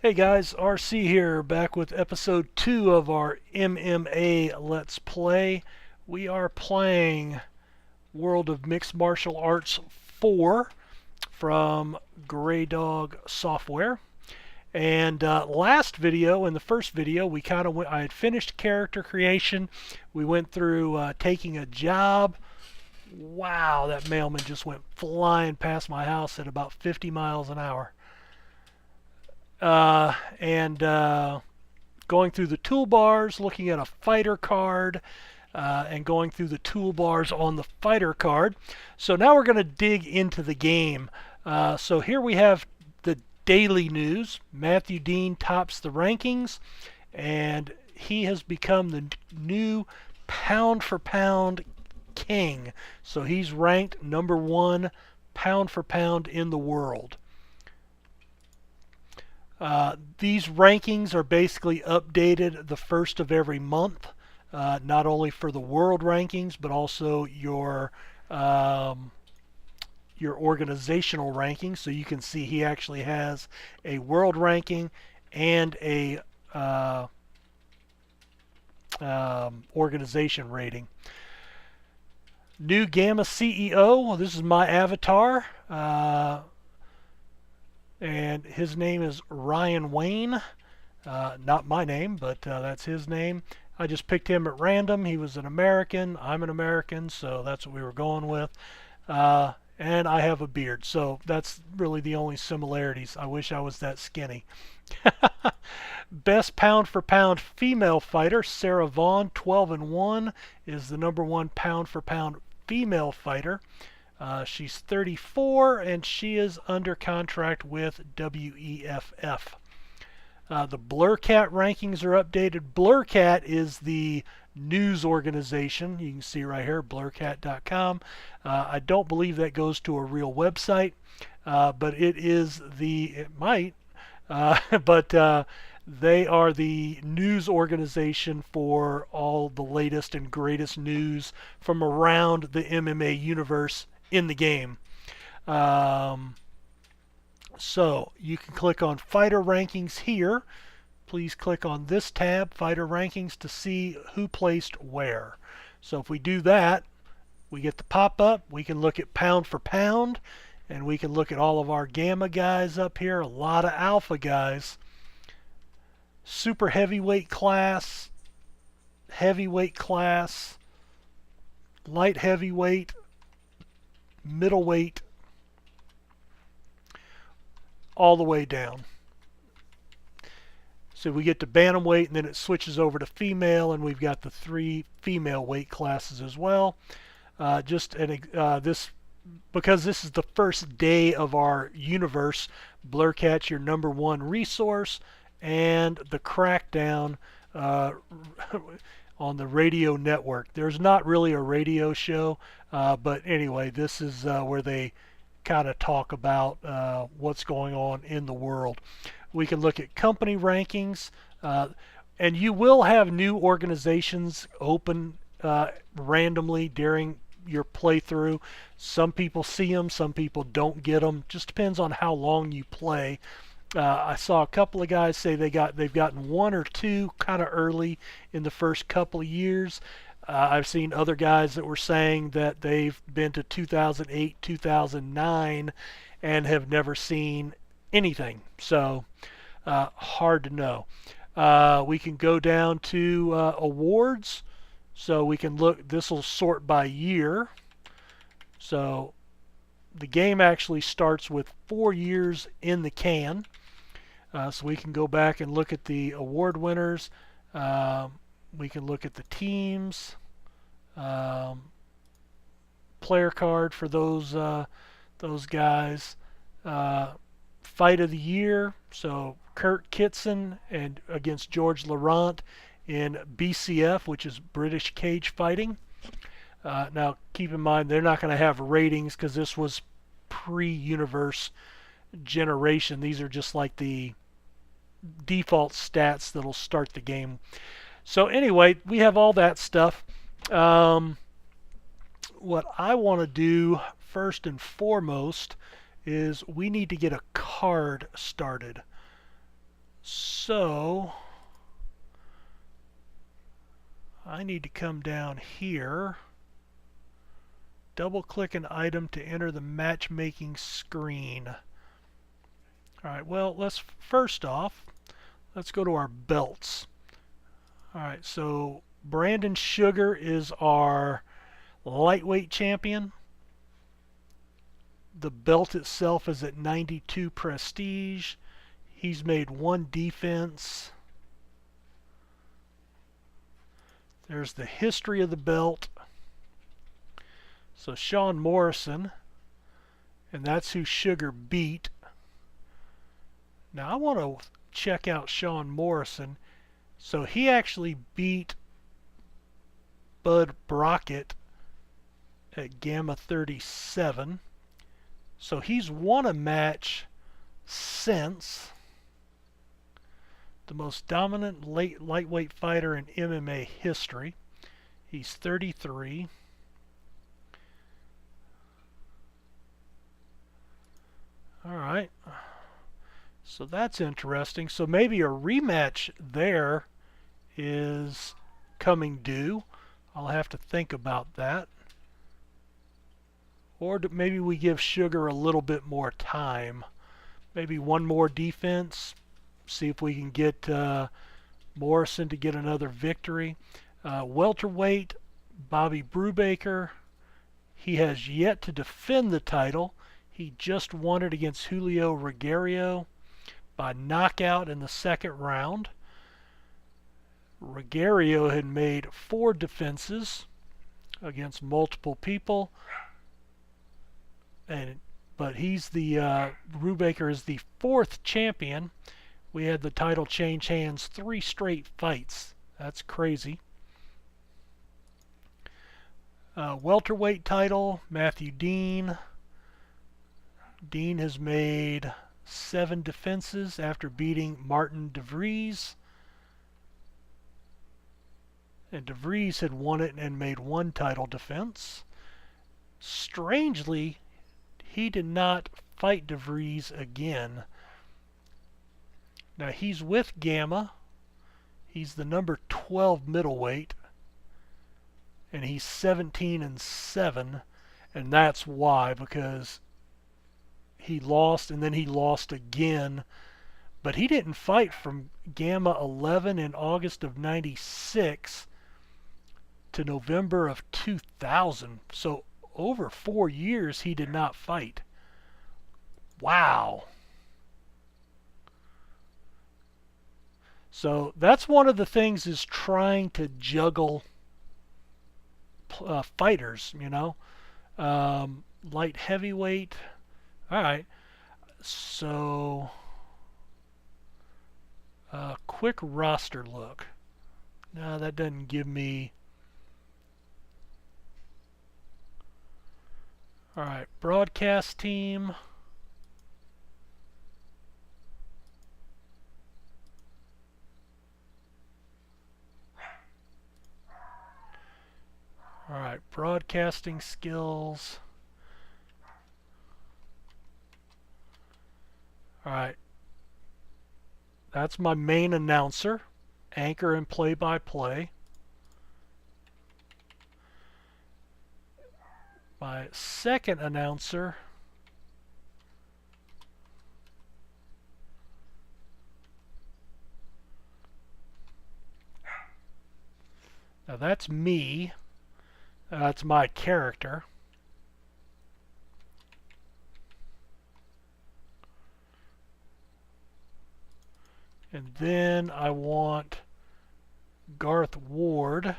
Hey guys, RC here, back with episode 2 of our MMA Let's Play. We are playing World of Mixed Martial Arts 4 from Grey Dog Software. And last video, in the first video, we kind of went, I had finished character creation. We went through taking a job. Wow, that mailman just went flying past my house at about 50 miles an hour. And going through the toolbars, looking at a fighter card, and going through the toolbars on the fighter card. So now we're going to dig into the game. So here we have the daily news. Matthew Dean tops the rankings, and he has become the new pound for pound king. So he's ranked number 1 pound for pound in the world. These rankings are basically updated the first of every month, not only for the world rankings, but also your organizational rankings. So you can see he actually has a world ranking and a organization rating. New Gamma CEO. Well, this is my avatar. And his name is Ryan Wayne. Not my name, but that's his name. I just picked him at random. He was an American. I'm an American, so that's what we were going with. And I have a beard, so that's really the only similarities. I wish I was that skinny. Best pound for pound female fighter, Sarah Vaughn, 12-1, is the number 1 pound for pound female fighter. She's 34 and she is under contract with WEFF. The Blurcat rankings are updated. Blurcat is the news organization. You can see right here, blurcat.com. I don't believe that goes to a real website, but it might, but they are the news organization for all the latest and greatest news from around the MMA universe in the game. So you can click on fighter rankings here. Please click on this tab, fighter rankings, to see who placed where. So if we do that, we get the pop-up. We can look at pound for pound, and we can look at all of our gamma guys up here. A lot of alpha guys. Super heavyweight class, light heavyweight, middleweight, all the way down. So we get to bantamweight, and then it switches over to female, and we've got the 3 female weight classes as well. This, because this is the first day of our universe, Blurcat's your number 1 resource, and the Crackdown on the radio network. There's not really a radio show, but anyway, this is where they kind of talk about what's going on in the world. We can look at company rankings, and you will have new organizations open randomly during your playthrough. Some people see them, some people don't get them. Just depends on how long you play. I saw a couple of guys say they've gotten 1 or 2 kind of early in the first couple of years. I've seen other guys that were saying that they've been to 2008, 2009, and have never seen anything. So hard to know. We can go down to awards. So we can look. This will sort by year. So the game actually starts with 4 years in the can. So we can go back and look at the award winners. We can look at the teams, player card for those guys. Fight of the year. So Kurt Kitson and against George Laurent in BCF, which is British Cage Fighting. Now keep in mind they're not going to have ratings because this was pre-universe generation. These are just like the default stats that'll start the game. So anyway, we have all that stuff. What I want to do first and foremost is we need to get a card started. So I need to come down here, double click an item to enter the matchmaking screen. Alright, well, first off, let's go to our belts. Alright, so Brandon Sugar is our lightweight champion. The belt itself is at 92 prestige. He's made 1 defense. There's the history of the belt. So Sean Morrison, and that's who Sugar beat. Now I want to check out Sean Morrison. So he actually beat Bud Brockett at Gamma 37. So he's won a match since. The most dominant lightweight fighter in MMA history. He's 33. Alright. So that's interesting. So maybe a rematch there is coming due. I'll have to think about that. Or maybe we give Sugar a little bit more time. Maybe 1 more defense. See if we can get Morrison to get another victory. Welterweight, Bobby Brubaker. He has yet to defend the title. He just won it against Julio Regario by knockout in the 2nd round. Regario had made 4 defenses against multiple people. But he's Brubaker is the 4th champion. We had the title change hands 3 straight fights. That's crazy. Welterweight title, Matthew Dean. Dean has made 7 defenses after beating Martin DeVries. And DeVries had won it and made 1 title defense. Strangely, he did not fight DeVries again. Now he's with Gamma. He's the number 12 middleweight. And he's 17-7. And that's why, because he lost and then he lost again. But he didn't fight from Gamma 11 in August of 96 to November of 2000. So over 4 years he did not fight. Wow. So that's one of the things, is trying to juggle fighters, you know. Light heavyweight. Alright. So quick roster look. No, that doesn't give me. Alright, broadcast team. Alright, broadcasting skills. Alright. That's my main announcer, anchor and play-by-play. My second announcer now that's me. That's my character. And then I want Garth Ward,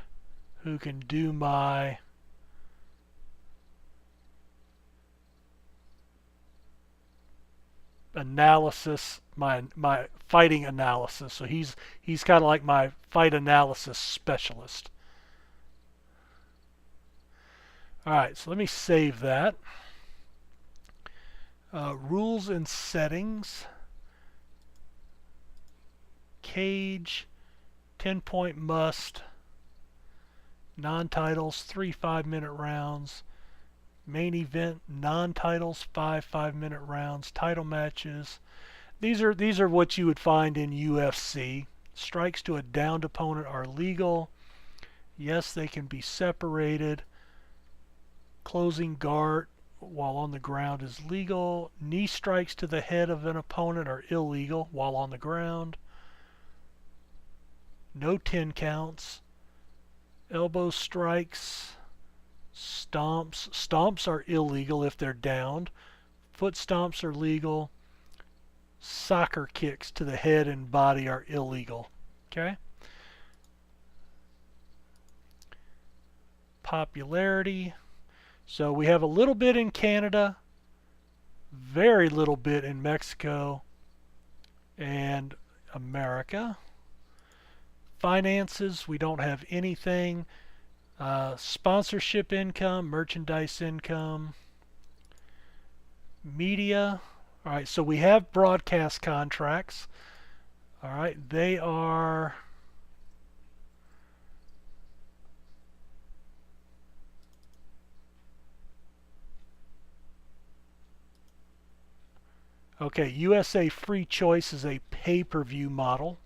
who can do my analysis, my fighting analysis. So he's kind of like my fight analysis specialist. Alright, so let me save that. Rules and settings. Cage, 10-point must. Non-titles, 3 5-minute rounds. Main event, non-titles, 5 5-minute rounds. Title matches. These are what you would find in UFC. Strikes to a downed opponent are legal. Yes, they can be separated. Closing guard while on the ground is legal. Knee strikes to the head of an opponent are illegal while on the ground. No 10 counts. Elbow strikes, stomps. Stomps are illegal if they're downed. Foot stomps are legal. Soccer kicks to the head and body are illegal. Okay? Popularity. So we have a little bit in Canada, very little bit in Mexico and America. Finances, we don't have anything. Sponsorship income, merchandise income. Media. All right, so we have broadcast contracts. All right, they are okay. USA Free Choice is a pay-per-view model,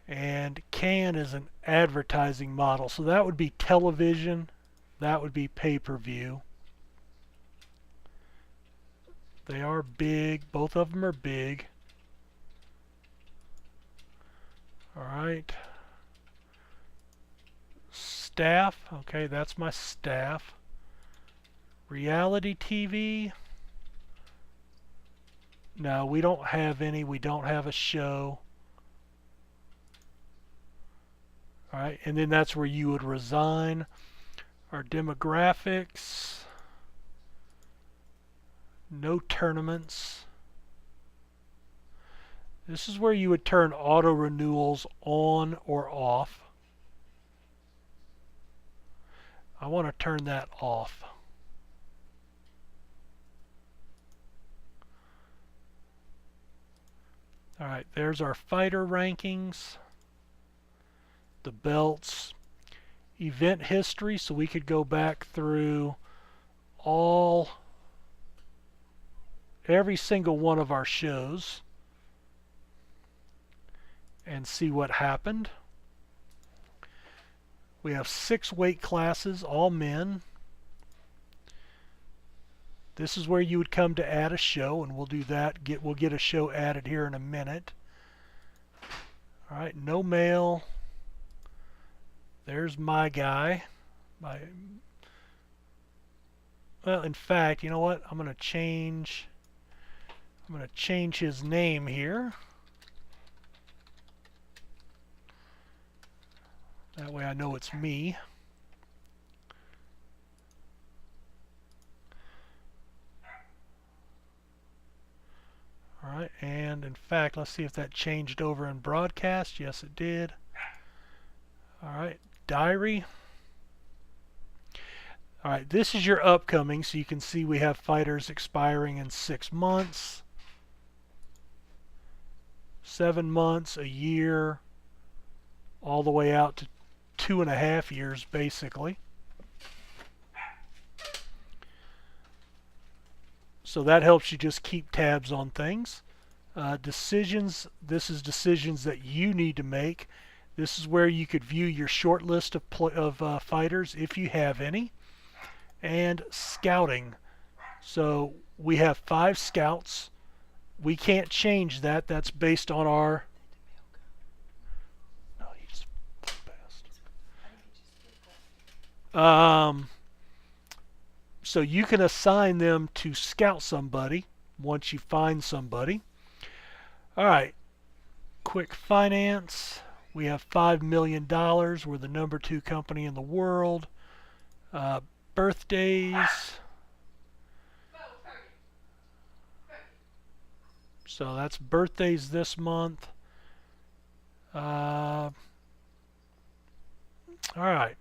and CAN is an advertising model. So that would be television, that would be pay-per-view. They are big. Both of them are big. All right. Staff. Okay, that's my staff. Reality TV. No, we don't have any. We don't have a show. All right, and then that's where you would resign. Our demographics. No tournaments. This is where you would turn auto renewals on or off. I want to turn that off. All right, there's our fighter rankings, the belts, event history, so we could go back through every single one of our shows and see what happened. We have 6 weight classes, all men. This is where you would come to add a show, and we'll do that. We'll get a show added here in a minute. All right, no male. There's my guy. Well, in fact, you know what? I'm going to change his name here. That way I know it's me. All right, and in fact, let's see if that changed over in broadcast. Yes, it did. All right, diary. All right, this is your upcoming, so you can see we have fighters expiring in 6 months, 7 months, a year, all the way out to 2.5 years, basically. So that helps you just keep tabs on things. Decisions, this is decisions that you need to make. This is where you could view your short list of fighters, if you have any. And scouting. So we have 5 scouts. We can't change that. That's based on our... No, he just passed. So you can assign them to scout somebody once you find somebody. All right, quick finance. We have $5 million. We're the number 2 company in the world. Birthdays. So that's birthdays this month. All right.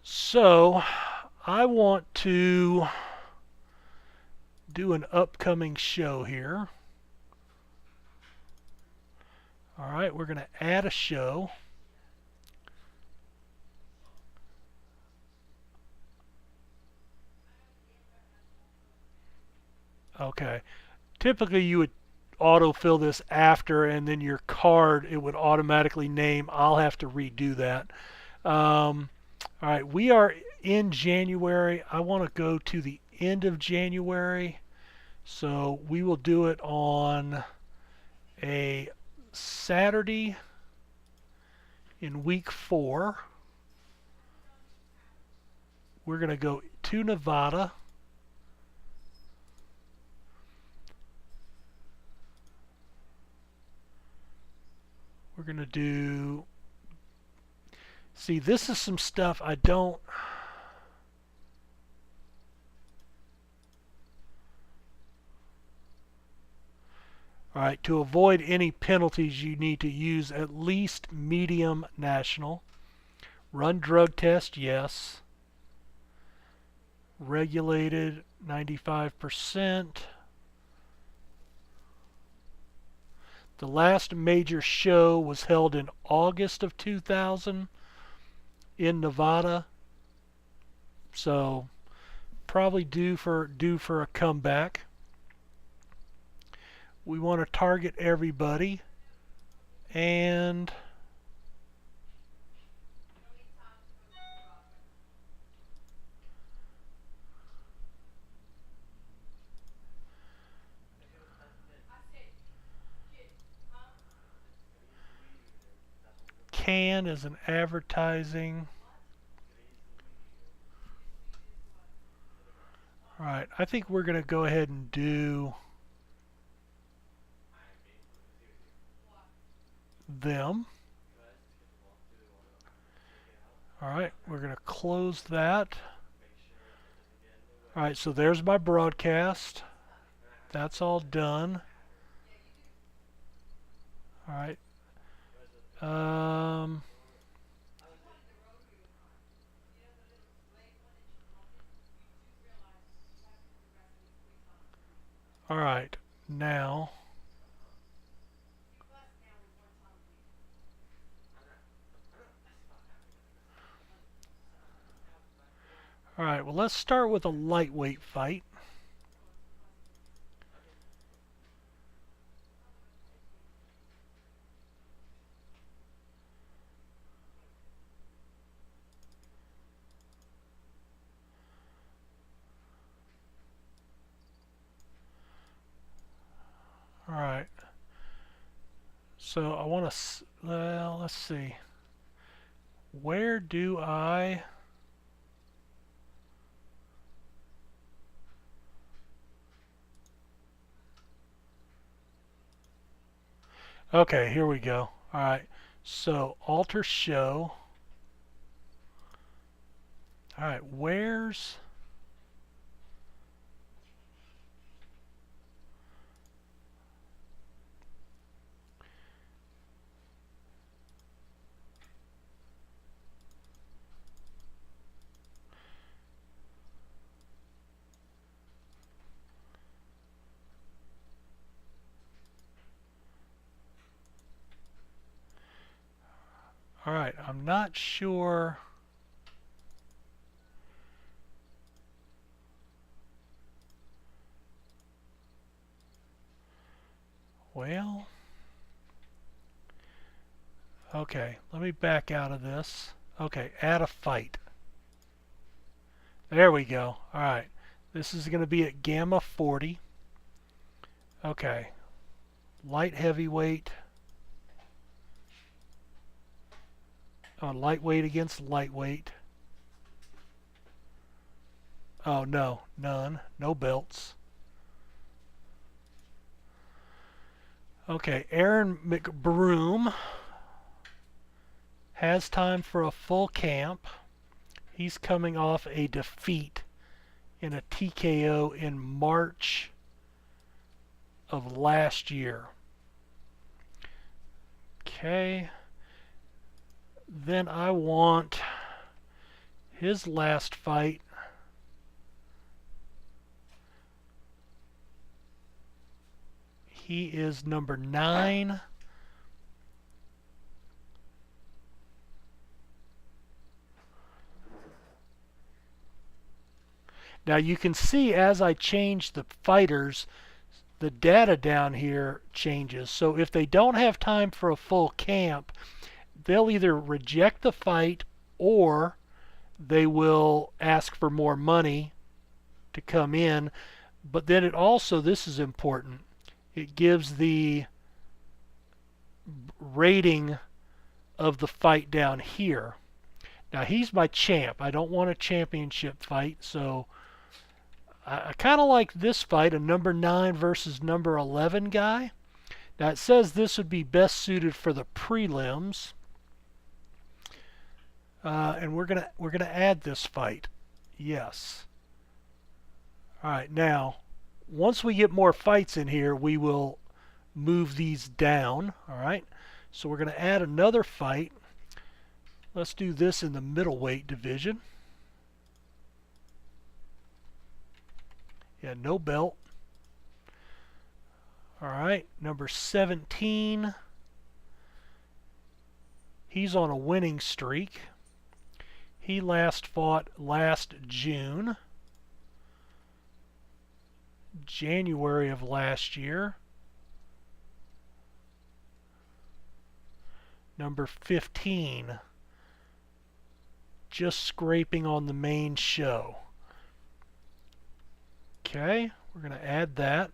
So I want to do an upcoming show here. All right, we're going to add a show. Okay. Typically you would autofill this after, and then your card, it would automatically name. I'll have to redo that. All right, we are in January. I want to go to the end of January. So we will do it on a Saturday in week 4. We're going to go to Nevada. We're going to do, see, this is some stuff I don't, all right, to avoid any penalties, you need to use at least medium national. Run drug test, yes. Regulated, 95%. The last major show was held in August of 2000 in Nevada. So probably due for a comeback. We want to target everybody, and can as an advertising. All right, I think we're going to go ahead and do them. All right, we're going to close that. All right, so there's my broadcast. That's all done. All right. All right, now. All right, well, let's start with a lightweight fight. All right. So I want to, well, let's see. Where do I, okay, here we go. All right, so alter show. All right, where's, all right, I'm not sure. Well, okay, let me back out of this. Okay, add a fight. There we go. All right, this is going to be at Gamma 40. Okay, light heavyweight. Oh, lightweight against lightweight. Oh, no, none. No belts. Okay, Aaron McBroom has time for a full camp. He's coming off a defeat in a TKO in March of last year. Okay. Then I want his last fight. He is number 9. Now you can see as I change the fighters, the data down here changes. So if they don't have time for a full camp, they'll either reject the fight or they will ask for more money to come in. But then it also, this is important, it gives the rating of the fight down here. Now he's my champ. I don't want a championship fight, so I kind of like this fight, a number 9 versus number 11 guy. Now it says this would be best suited for the prelims. And we're gonna add this fight. Yes. All right. Now, once we get more fights in here, we will move these down. All right. So we're gonna add another fight. Let's do this in the middleweight division. Yeah, no belt. All right. Number 17. He's on a winning streak. He last fought last June, January of last year. Number 15, just scraping on the main show. Okay, we're going to add that.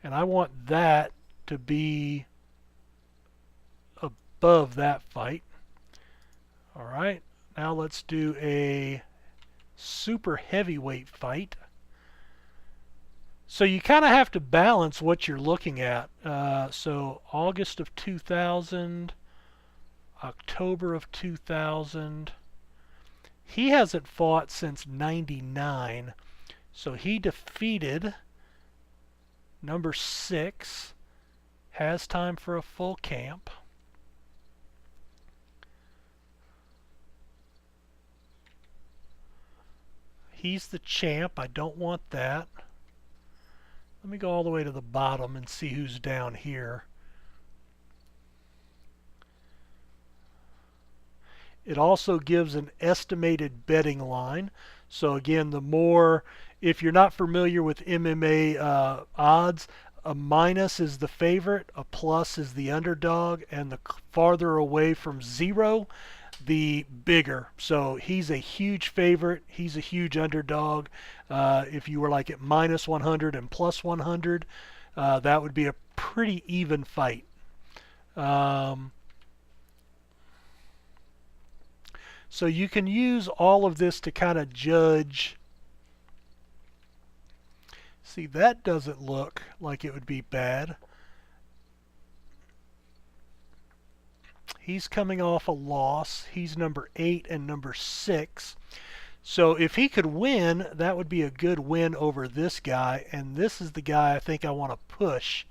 And I want that to be above that fight. All right, now let's do a super heavyweight fight. So you kind of have to balance what you're looking at. So August of 2000, October of 2000. He hasn't fought since 99. So he defeated number 6. Has time for a full camp. He's the champ. I don't want that. Let me go all the way to the bottom and see who's down here. It also gives an estimated betting line. So again, the more, if you're not familiar with MMA odds, a minus is the favorite, a plus is the underdog, and the farther away from 0, the bigger. So he's a huge favorite. He's a huge underdog. If you were like at minus 100 and plus 100, that would be a pretty even fight. So you can use all of this to kind of judge. See, that doesn't look like it would be bad. He's coming off a loss. He's number 8 and number 6. So if he could win, that would be a good win over this guy. And this is the guy I think I want to push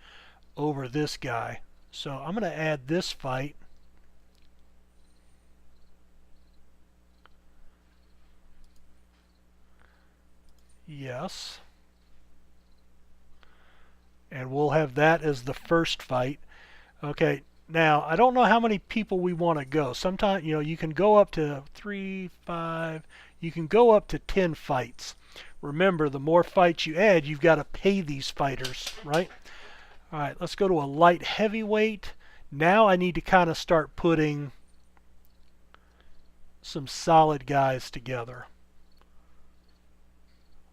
over this guy. So I'm going to add this fight. Yes. And we'll have that as the first fight. Okay. Now, I don't know how many people we want to go. Sometimes, you know, you can go up to 3, 5, you can go up to 10 fights. Remember, the more fights you add, you've got to pay these fighters, right? All right, let's go to a light heavyweight. Now I need to kind of start putting some solid guys together.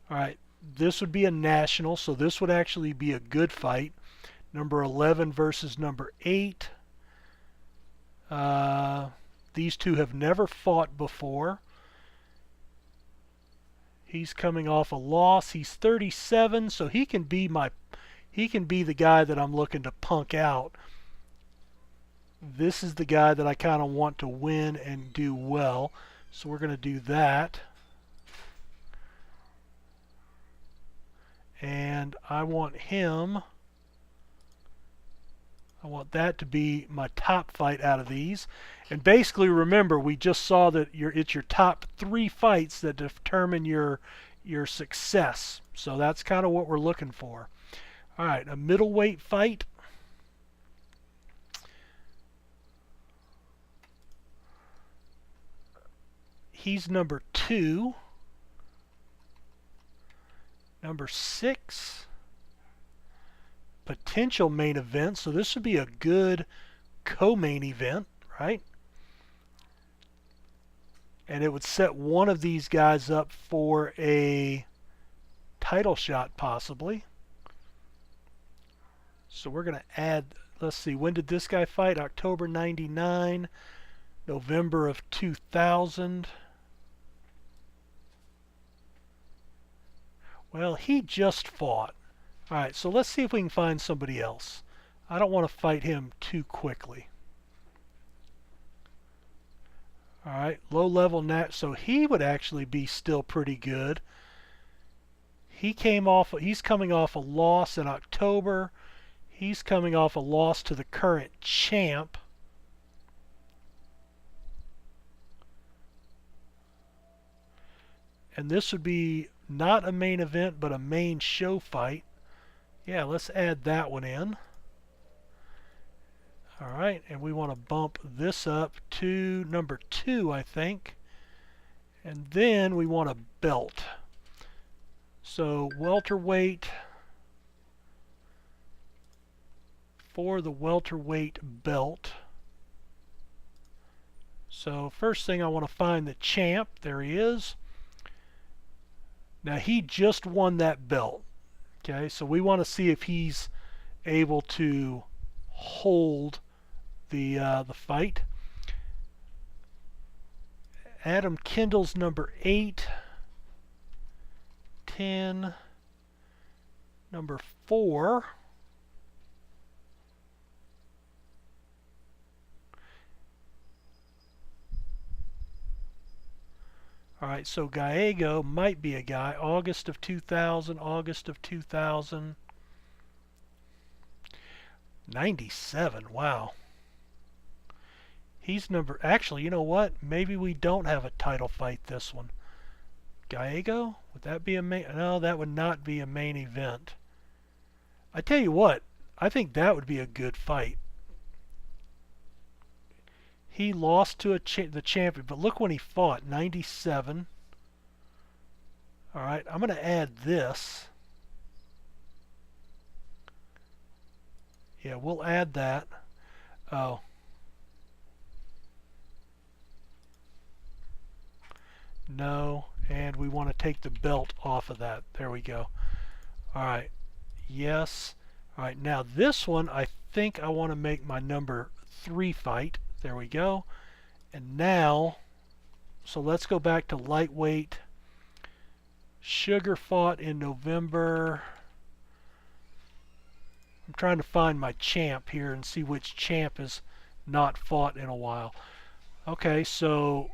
All right, this would be a national, so this would actually be a good fight. Number 11 versus number 8. These two have never fought before. He's coming off a loss. He's 37, so he can be the guy that I'm looking to punk out. This is the guy that I kind of want to win and do well. So we're going to do that. And I want him. I want that to be my top fight out of these. And basically, remember, we just saw that it's your top 3 fights that determine your success. So that's kind of what we're looking for. All right, a middleweight fight. He's number 2. Number 6, potential main event. So this would be a good co-main event, right? And it would set one of these guys up for a title shot possibly. So we're going to add, let's see, when did this guy fight? October 99, November of 2000. Well, he just fought. Alright, so let's see if we can find somebody else. I don't want to fight him too quickly. Alright, low level nat, so he would actually be still pretty good. He's coming off a loss in October. He's coming off a loss to the current champ. And this would be not a main event, but a main show fight. Yeah, let's add that one in. Alright, and we want to bump this up to number 2, I think. And then we want a belt. So welterweight, for the welterweight belt. So first thing I want to find the champ. There he is. Now he just won that belt. Okay, so we want to see if he's able to hold the fight. Adam Kendall's number 8, 10, number 4. Alright, so Gallego might be a guy. August of 2000, August of 2000. 97, wow. He's number, actually, you know what? Maybe we don't have a title fight this one. Gallego? Would that be a main? No, that would not be a main event. I tell you what, I think that would be a good fight. He lost to the champion, but look when he fought, 97. Alright, I'm going to add this. Yeah, we'll add that. Oh. No, and we want to take the belt off of that. There we go. Alright, yes. Alright, now this one, I think I want to make my number 3 fight. There we go. And now, so let's go back to lightweight. Sugar fought in November. I'm trying to find my champ here and see which champ has not fought in a while. Okay, so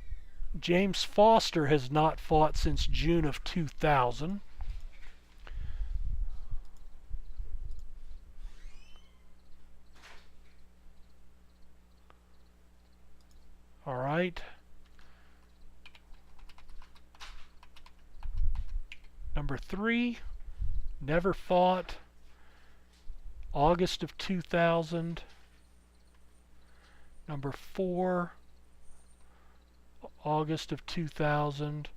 James Foster has not fought since June of 2000. All right. Number 3, never fought. August of 2000. Number 4, August of 2000.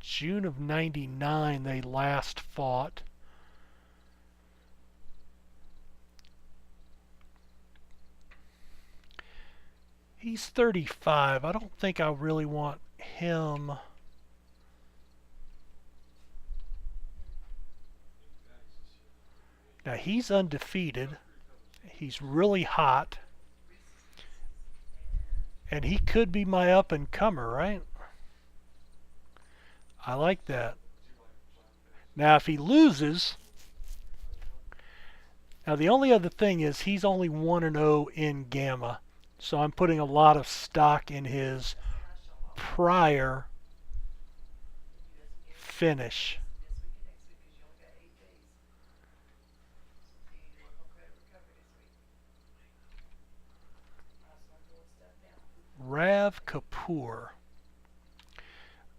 June of 99 they last fought. He's 35. I don't think I really want him. Now he's undefeated. He's really hot. And he could be my up-and-comer, right? I like that. Now if he loses... Now the only other thing is he's only 1-0 in Gamma. So I'm putting a lot of stock in his prior finish. Rav Kapoor.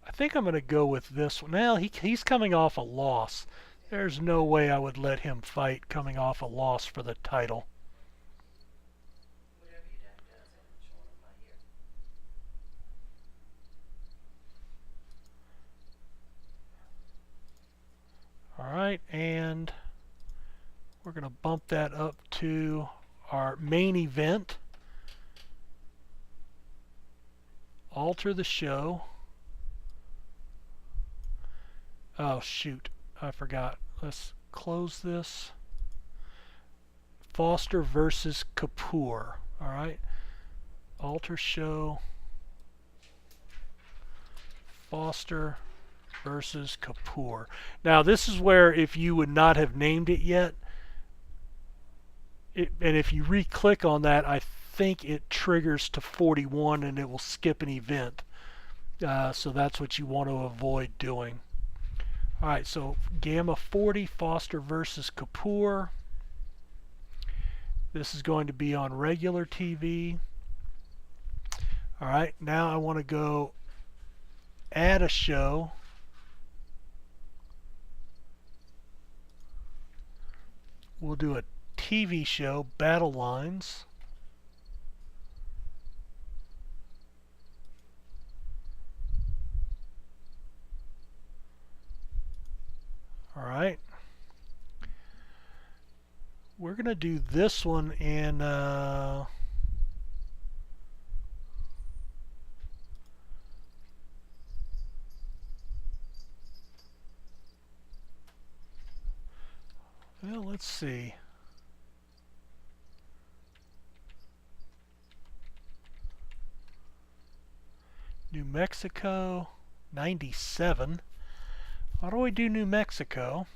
I think I'm going to go with this one. Now he's coming off a loss. There's no way I would let him fight coming off a loss for the title. we're going to bump that up to our main event. Alter the show. Oh shoot, I forgot. Let's close this. Foster versus Kapoor. Alright. Alter show. Foster versus Kapoor. Now this is where if you would not have named it yet, and if you re-click on that, I think it triggers to 41 and it will skip an event. So that's what you want to avoid doing. Alright, so Gamma 40, Foster versus Kapoor. This is going to be on regular TV. Alright, now I want to go add a show. We'll do a TV show, Battle Lines. Alright. We're going to do this one in well, let's see. New Mexico, 97. Why do we do New Mexico?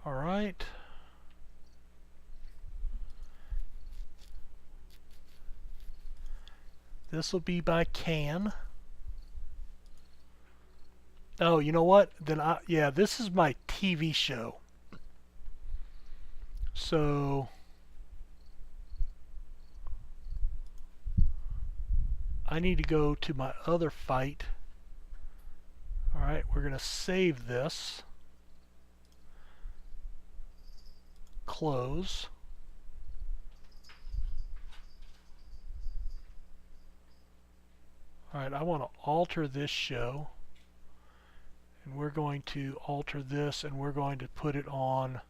All right. This will be by Can. Oh, you know what? Then yeah, this is my TV show. So I need to go to my other fight. All right, we're going to save this. Close. All right, I want to alter this show. And we're going to alter this and we're going to put it on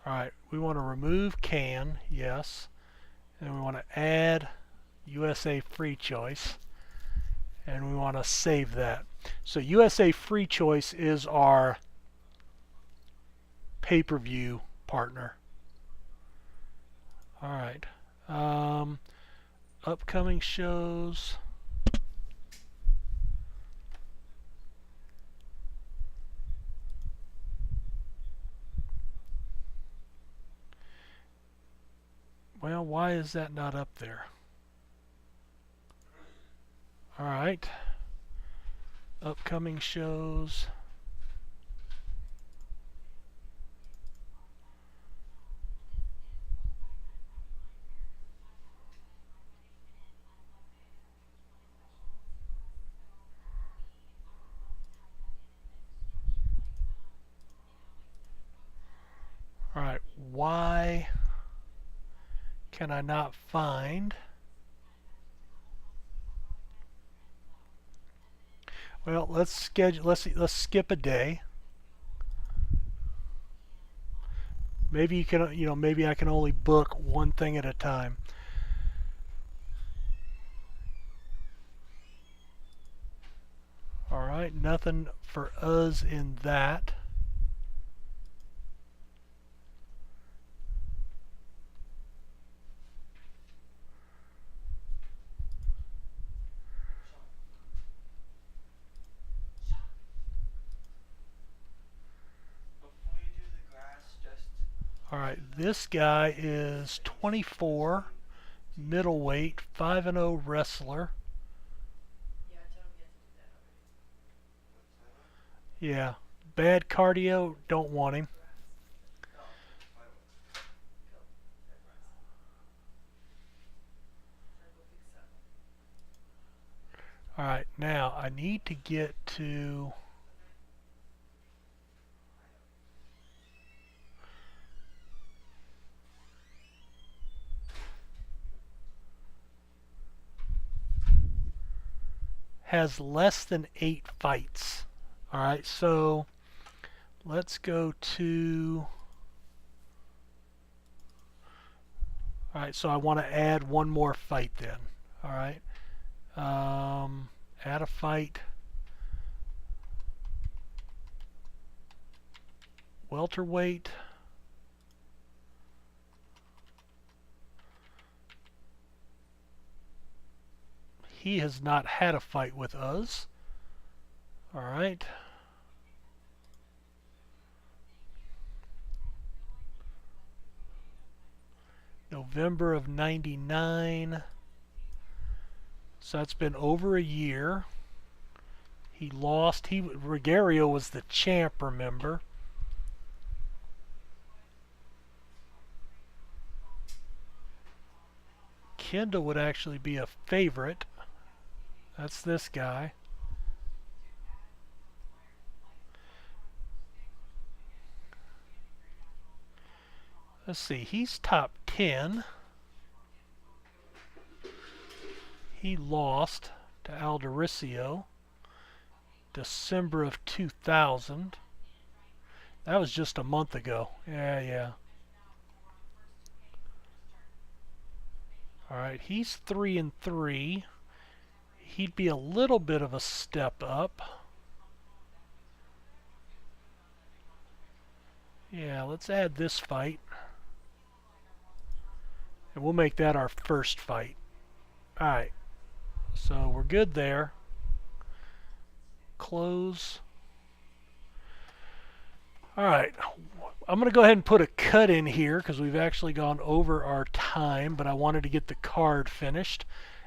alright, we want to remove Can, yes, and we want to add USA Free Choice, and we want to save that. So USA Free Choice is our pay-per-view partner. Alright, upcoming shows. Well, why is that not up there? Alright, upcoming shows. Alright, why can I not find? Well, let's schedule. Let's skip a day. Maybe you can, maybe I can only book one thing at a time. All right, nothing for us in that. All right, this guy is 24, middleweight, 5-0 wrestler. Yeah, bad cardio, don't want him. Alright, now I need to get to... has less than 8 fights. Alright, so let's go to... Alright, so I want to add one more fight then. Alright. Add a fight. Welterweight. He has not had a fight with us. Alright. November of 99. So that's been over a year. He lost. Rogerio was the champ, remember. Kendall would actually be a favorite. That's this guy. Let's see, he's top 10. He lost to Aldericio December of 2000. That was just a month ago. Yeah. Alright, he's 3-3. He'd be a little bit of a step up. Yeah, let's add this fight. And we'll make that our first fight. Alright, so we're good there. Close. Alright, I'm going to go ahead and put a cut in here because we've actually gone over our time, but I wanted to get the card finished.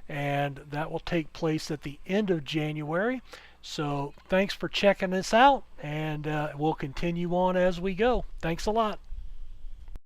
And that will take place at the end of January. So thanks for checking this out, and we'll continue on as we go. Thanks a lot.